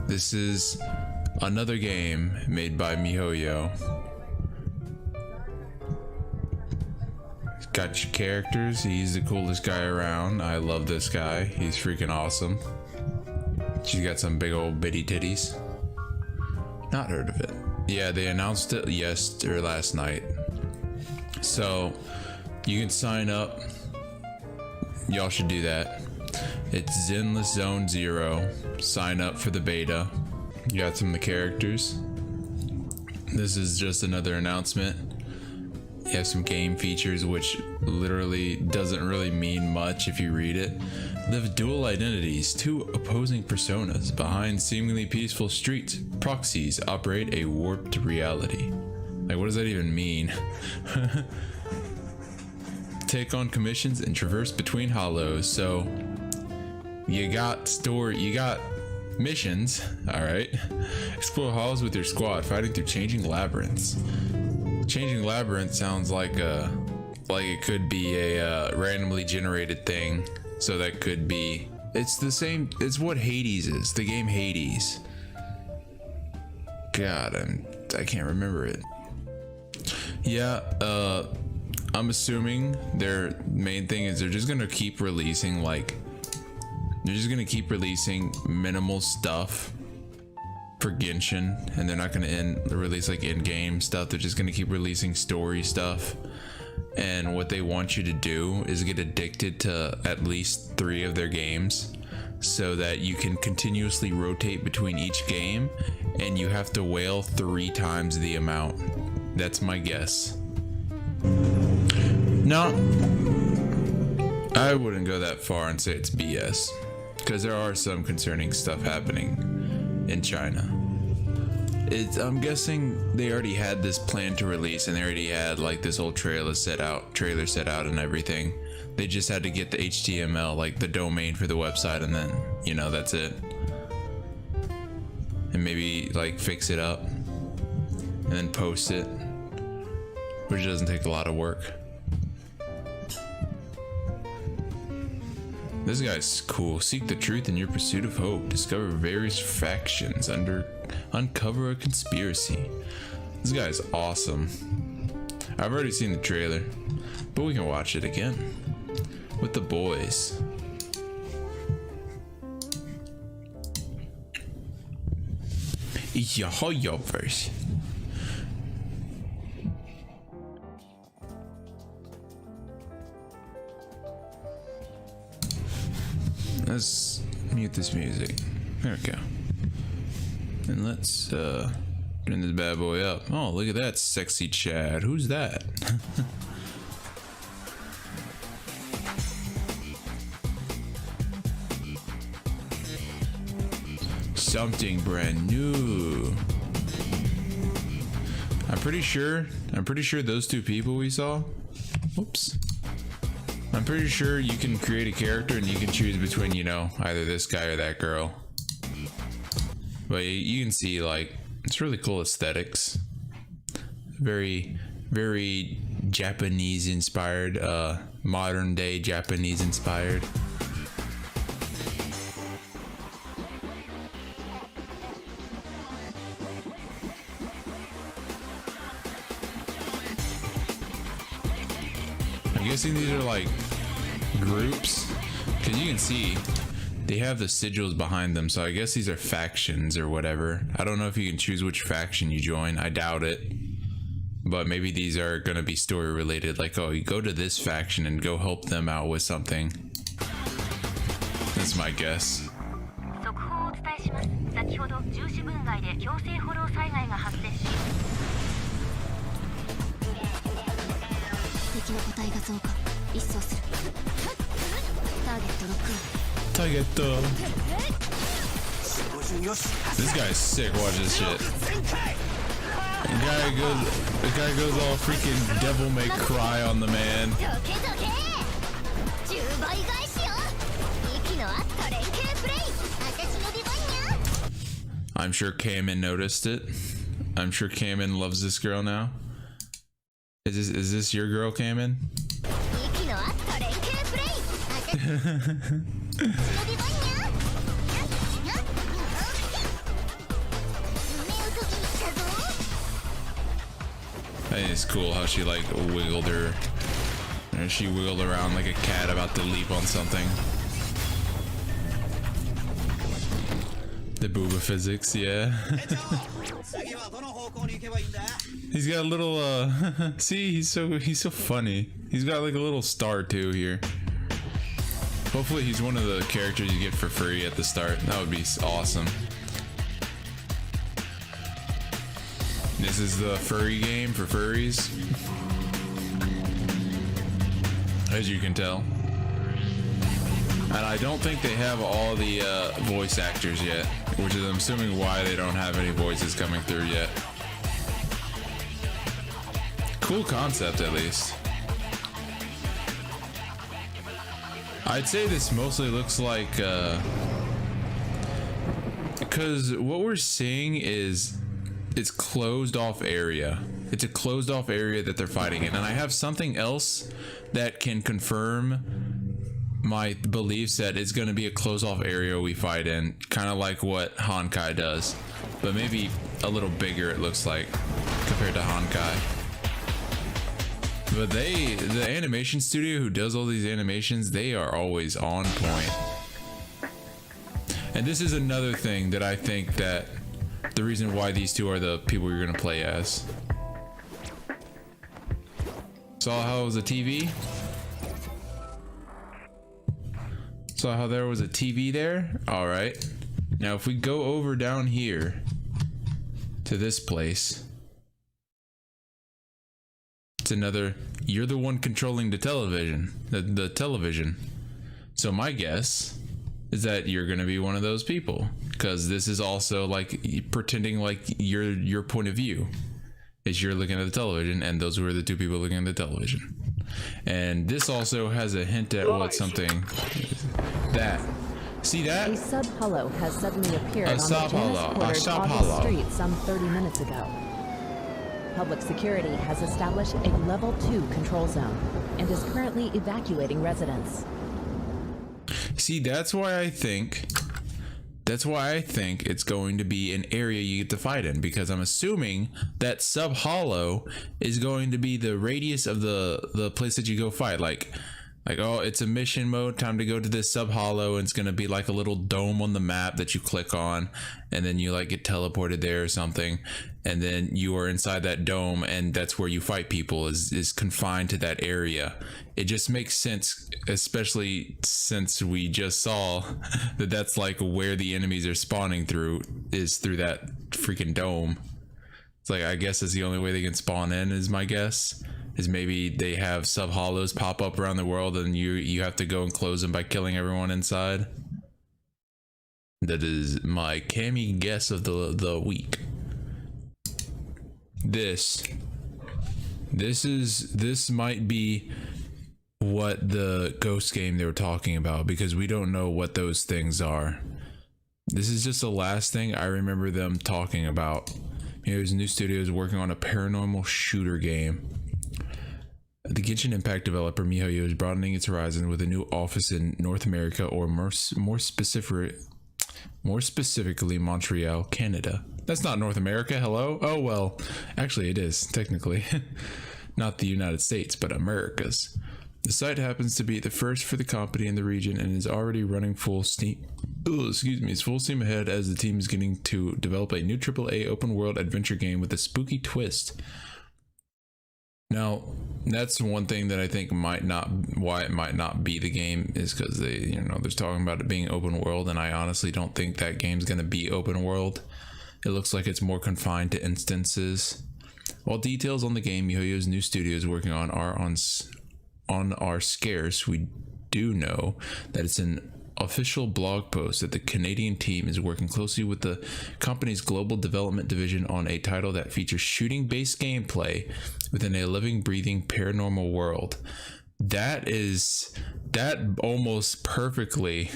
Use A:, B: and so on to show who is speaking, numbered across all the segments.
A: This is another game made by Mihoyo. Got your characters. He's the coolest guy around. I love this guy. He's freaking awesome. She's got some big old bitty titties. Not heard of it. Yeah, they announced it last night. So you can sign up. Y'all should do that. It's Zenless Zone 0. Sign up for the beta. You got some of the characters. This is just another announcement. You have some game features, which literally doesn't really mean much if you read it. Live dual identities, two opposing personas behind seemingly peaceful streets. Proxies operate a warped reality. Like, what does that even mean? Take on commissions and traverse between hollows. So you got missions. All right. Explore halls with your squad, fighting through changing labyrinths. Changing labyrinth sounds like it could be a randomly generated thing. So that could be, it's the same, it's what Hades is, the game Hades. God, I can't remember it. Yeah, I'm assuming their main thing is they're just gonna keep releasing minimal stuff for Genshin, and they're not gonna release like in-game stuff. They're just gonna keep releasing story stuff. And what they want you to do is get addicted to at least 3 of their games so that you can continuously rotate between each game, and you have to whale 3 times the amount. That's my guess. No, I wouldn't go that far and say it's BS, because there are some concerning stuff happening in China. I'm guessing they already had this plan to release, and they already had like this whole trailer set out and everything. They just had to get the HTML, like the domain for the website, and then, you know, that's it. And maybe like fix it up and then post it, which doesn't take a lot of work. This guy's cool. Seek the truth in your pursuit of hope. Discover various factions. Uncover a conspiracy. This guy's awesome. I've already seen the trailer, but we can watch it again with the boys. Mihoyo verse. Let's mute this music. There we go. And let's turn this bad boy up. Oh, look at that sexy Chad. Who's that? Something brand new. I'm pretty sure those 2 people we saw. Oops. I'm pretty sure you can create a character and you can choose between, you know, either this guy or that girl. But you can see, like, it's really cool aesthetics. Very, very Japanese inspired, modern day Japanese inspired. I'm guessing these are like groups, because you can see they have the sigils behind them, so I guess these are factions or whatever. I don't know if you can choose which faction you join. I doubt it. But maybe these are going to be story related, like, oh, you go to this faction and go help them out with something. That's my guess. Target. This guy's sick. Watch this shit. The guy goes all freaking devil may cry on the man. I'm sure Kamen noticed it. I'm sure Kamen loves this girl now. Is this your girl, Kamen? think it's cool how she like wiggled her. And she wiggled around like a cat about to leap on something. The booba physics, yeah. He's got a little see, he's so funny. He's got like a little star too here. Hopefully he's one of the characters you get for free at the start. That would be awesome. This is the furry game for furries, as you can tell. And I don't think they have all the voice actors yet, which is I'm assuming why they don't have any voices coming through yet. Cool concept, at least. I'd say this mostly looks like because what we're seeing is it's closed off area. It's a closed off area that they're fighting in, and I have something else that can confirm my beliefs that it's going to be a closed off area we fight in, kind of like what Honkai does, but maybe a little bigger it looks like compared to Honkai. But the animation studio who does all these animations, they are always on point. And this is another thing that I think that the reason why these two are the people you're gonna play as. Saw how it was a TV? Saw how there was a TV there? Alright. Now if we go over down here to this place, it's another, you're the one controlling the television, the television. So my guess is that you're gonna be one of those people, because this is also like pretending like your point of view is you're looking at the television, and those were the two people looking at the television. And this also has a hint at what something that. See that?
B: A sub-hollow has suddenly appeared on the Janus-quartered August Street some 30 minutes ago. Public security has established a level 2 control zone and is currently evacuating residents.
A: See, that's why I think it's going to be an area you get to fight in, because I'm assuming that sub-hollow is going to be the radius of the place that you go fight. Like, oh, it's a mission mode, time to go to this sub-hollow, and it's going to be like a little dome on the map that you click on, and then you like get teleported there or something, and then you are inside that dome, and that's where you fight people, is confined to that area. It just makes sense, especially since we just saw that that's like where the enemies are spawning through, is through that freaking dome. It's like, I guess it's the only way they can spawn in, is my guess. Is maybe they have sub-hollows pop up around the world and you have to go and close them by killing everyone inside. That is my Cammy guess of the week. This might be what the ghost game they were talking about, because we don't know what those things are. This is just the last thing I remember them talking about. Here's new studios working on a paranormal shooter game. The Genshin Impact developer Mihoyo is broadening its horizon with a new office in North America, or more specifically Montreal, Canada. That's not North America, hello? Oh well, actually it is, technically. Not the United States, but America's. The site happens to be the first for the company in the region and is already running full steam. It's full steam ahead as the team is getting to develop a new AAA open world adventure game with a spooky twist. Now, that's one thing that I think why it might not be the game, is because they're talking about it being open world, and I honestly don't think that game's going to be open world. It looks like it's more confined to instances. While details on the game Mihoyo's new studio is working on are scarce, we do know that it's an official blog post that the Canadian team is working closely with the company's global development division on a title that features shooting-based gameplay within a living, breathing paranormal world. That almost perfectly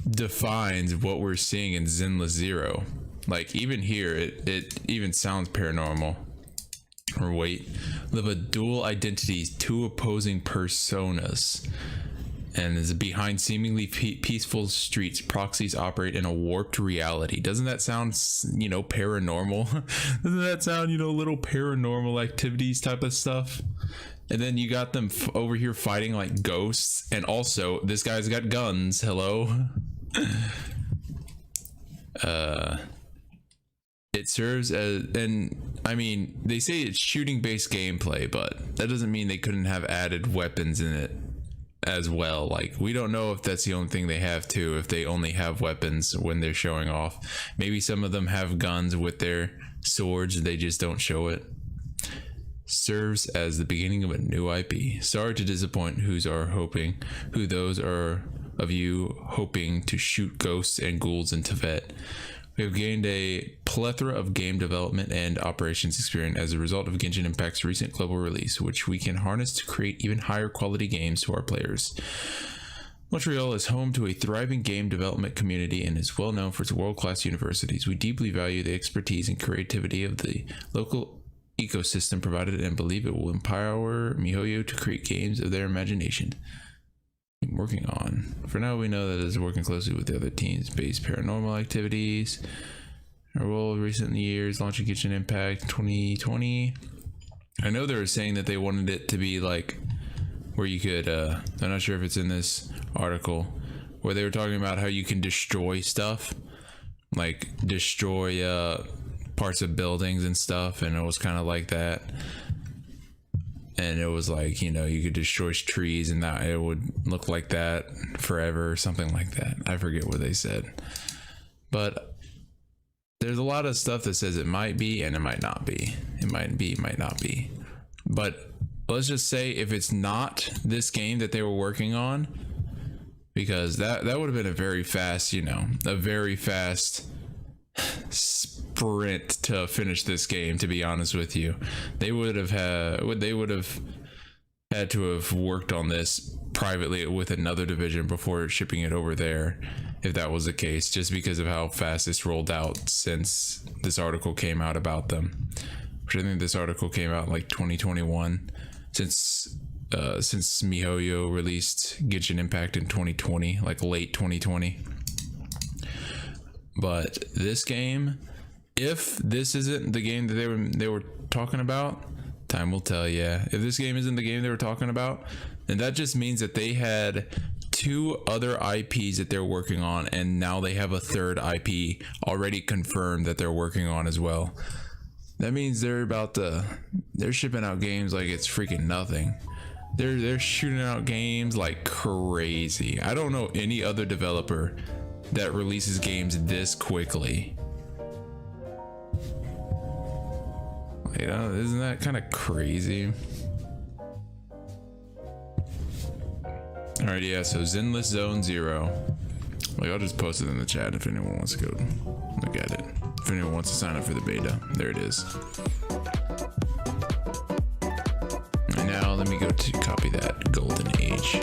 A: defines what we're seeing in Zenless Zero. Like, even here, it even sounds paranormal. Or wait, live a dual identities, two opposing personas. And is behind seemingly peaceful streets, proxies operate in a warped reality. Doesn't that sound, you know, paranormal? Doesn't that sound, you know, little paranormal activities type of stuff? And then you got them over here fighting like ghosts. And also, this guy's got guns. Hello? It serves as, and I mean, they say it's shooting based gameplay, but that doesn't mean they couldn't have added weapons in it as well. Like, we don't know if that's the only thing they have too, if they only have weapons when they're showing off. Maybe some of them have guns with their swords, they just don't show it. Serves as the beginning of a new IP. Sorry to disappoint who those are of you hoping to shoot ghosts and ghouls in Tibet. We have gained a plethora of game development and operations experience as a result of Genshin Impact's recent global release, which we can harness to create even higher quality games to our players. Montreal is home to a thriving game development community and is well known for its world-class universities. We deeply value the expertise and creativity of the local ecosystem provided and believe it will empower Mihoyo to create games of their imagination. Working on. For now, we know that it is working closely with the other teams based paranormal activities. Our role of recent years launching Genshin Impact 2020. I know they were saying that they wanted it to be like where you could I'm not sure if it's in this article, where they were talking about how you can destroy stuff, like destroy parts of buildings and stuff, and it was kind of like that. And it was like, you know, you could destroy trees and that it would look like that forever or something like that. I forget what they said. But there's a lot of stuff that says it might be and it might not be. It might be, it might not be. But let's just say if it's not this game that they were working on, because that would have been a very fast, you know, a very fast sprint to finish this game, to be honest with you. They would have had to have worked on this privately with another division before shipping it over there, if that was the case, just because of how fast it's rolled out since this article came out about them, which I think this article came out like 2021, since Mihoyo released Genshin Impact in 2020, like late 2020. But this game, if this isn't the game that they were talking about, time will tell. Yeah, if this game isn't the game they were talking about, then that just means that they had 2 other IPs that they're working on, and now they have a third IP already confirmed that they're working on as well. That means they're shipping out games like it's freaking nothing. They're shooting out games like crazy. I don't know any other developer that releases games this quickly. You know, isn't that kind of crazy? Alright, yeah, so Zenless Zone 0. Like, I'll just post it in the chat if anyone wants to go look at it. If anyone wants to sign up for the beta, there it is. And now let me go to copy that Golden Age.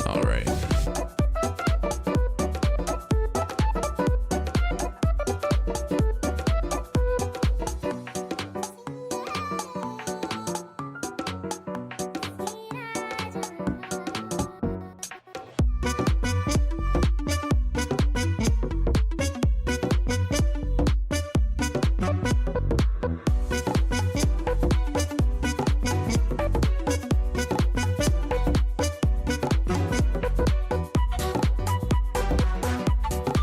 A: Alright.